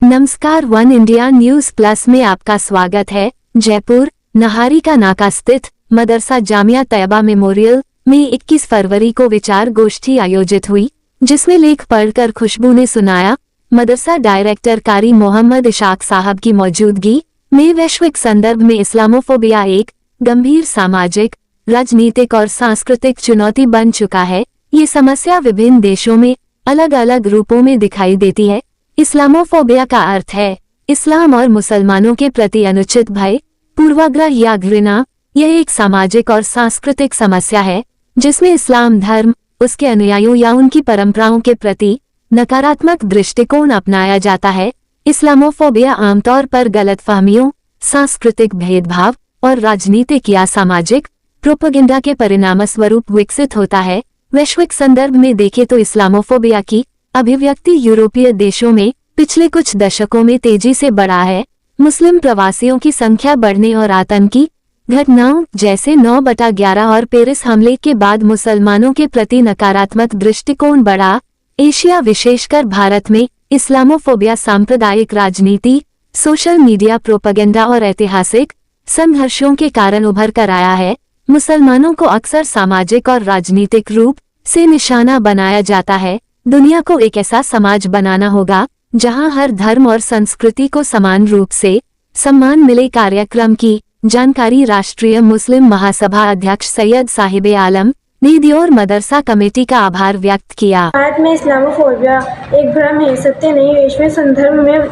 नमस्कार, one India news plus में आपका स्वागत है। जयपुर नहारी का नाका स्थित मदरसा जामिया तैयबा मेमोरियल में 21 फरवरी को विचार गोष्ठी आयोजित हुई, जिसमें लेख पढ़कर खुशबू ने सुनाया। मदरसा डायरेक्टर कारी मोहम्मद इशाक साहब की मौजूदगी में वैश्विक संदर्भ में इस्लामोफोबिया एक गंभीर सामाजिक, राजनीतिक और सांस्कृतिक चुनौती बन चुका है। ये समस्या विभिन्न देशों में अलग अलग रूपों में दिखाई देती है। इस्लामोफोबिया का अर्थ है इस्लाम और मुसलमानों के प्रति अनुचित भय, पूर्वाग्रह या घृणा। यह एक सामाजिक और सांस्कृतिक समस्या है जिसमें इस्लाम धर्म, उसके अनुयायियों या उनकी परंपराओं के प्रति नकारात्मक दृष्टिकोण अपनाया जाता है। इस्लामोफोबिया आमतौर पर गलतफहमियों, सांस्कृतिक भेदभाव और राजनीतिक या सामाजिक प्रोपेगेंडा के परिणामस्वरूप विकसित होता है। वैश्विक संदर्भ में देखें तो इस्लामोफोबिया की अभिव्यक्ति यूरोपीय देशों में पिछले कुछ दशकों में तेजी से बढ़ा है। मुस्लिम प्रवासियों की संख्या बढ़ने और आतंकी घटनाओं जैसे 9/11 और पेरिस हमले के बाद मुसलमानों के प्रति नकारात्मक दृष्टिकोण बढ़ा। एशिया, विशेषकर भारत में इस्लामोफोबिया सांप्रदायिक राजनीति, सोशल मीडिया प्रोपेगेंडा और ऐतिहासिक संघर्षों के कारण उभर कर आया है। मुसलमानों को अक्सर सामाजिक और राजनीतिक रूप से निशाना बनाया जाता है। दुनिया को एक ऐसा समाज बनाना होगा जहां हर धर्म और संस्कृति को समान रूप से सम्मान मिले। कार्यक्रम की जानकारी राष्ट्रीय मुस्लिम महासभा अध्यक्ष सैयद साहिब आलम ने दी और मदरसा कमेटी का आभार व्यक्त किया। भारत में इस्लामोफोबिया एक भ्रम है, सत्य नहीं। वैश्विक संदर्भ में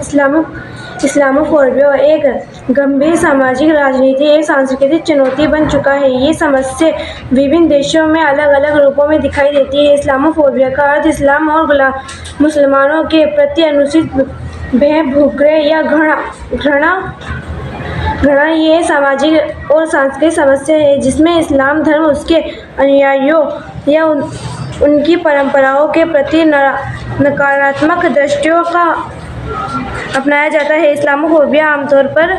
इस्लामोफोबिया एक गंभीर सामाजिक, राजनीतिक, एक सांस्कृतिक चुनौती बन चुका है। ये समस्या विभिन्न देशों में अलग अलग रूपों में दिखाई देती है। इस्लामोफोबिया का अर्थ इस्लाम और मुसलमानों के प्रति अनुचित भय, भूखरे या घृणा ये सामाजिक और सांस्कृतिक समस्या है जिसमें इस्लाम धर्म, उसके अनुयायियों या उनकी परंपराओं के प्रति नकारात्मक दृष्टियों का अपनाया जाता है। इस्लामोफोबिया आमतौर पर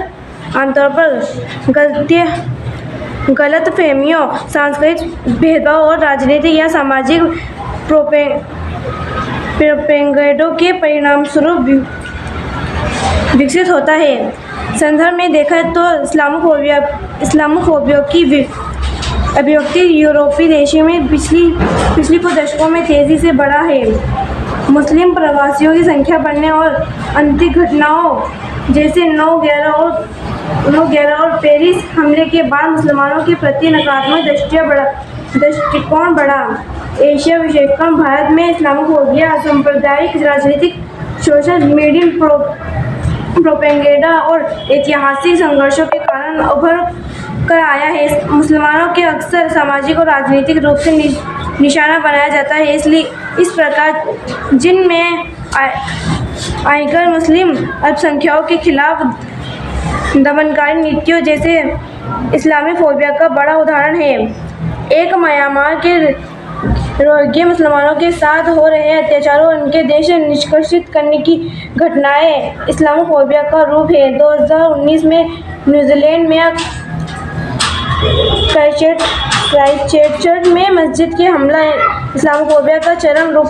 गलतफहमियों, सांस्कृतिक भेदभाव और राजनीतिक या सामाजिक प्रोपेगेंडा के परिणामस्वरूप विकसित होता है। संदर्भ में देखा तो इस्लामोफोबिया की अभिव्यक्ति यूरोपीय देशों में पिछली कुछ दशकों में तेजी से बढ़ा है। मुस्लिम प्रवासियों की संख्या बढ़ने और आतंकी घटनाओं जैसे 9/11 और पेरिस हमले के बाद मुसलमानों के प्रति नकारात्मक दृष्टिकोण बढ़ा। एशिया, विशेषकर भारत में इस्लामोफोबिया सांप्रदायिक, राजनीतिक, सोशल मीडिया प्रोपेगेंडा और ऐतिहासिक संघर्षों के कारण उभर कर आया है। मुसलमानों के अक्सर सामाजिक और राजनीतिक रूप से निशाना बनाया जाता है। इसलिए इस प्रकार जिनमें आयकर मुस्लिम अल्पसंख्यकों के खिलाफ दमनकारी नीतियों जैसे इस्लामोफोबिया का बड़ा उदाहरण है। एक म्यांमार के रोहिंग्या मुसलमानों के साथ हो रहे अत्याचारों और उनके देश से निष्कासित करने की घटनाएं इस्लामोफोबिया का रूप है। 2019 में न्यूजीलैंड में क्राइस्टचर्च में मस्जिद के हमला इस्लामोफोबिया का चरम रूप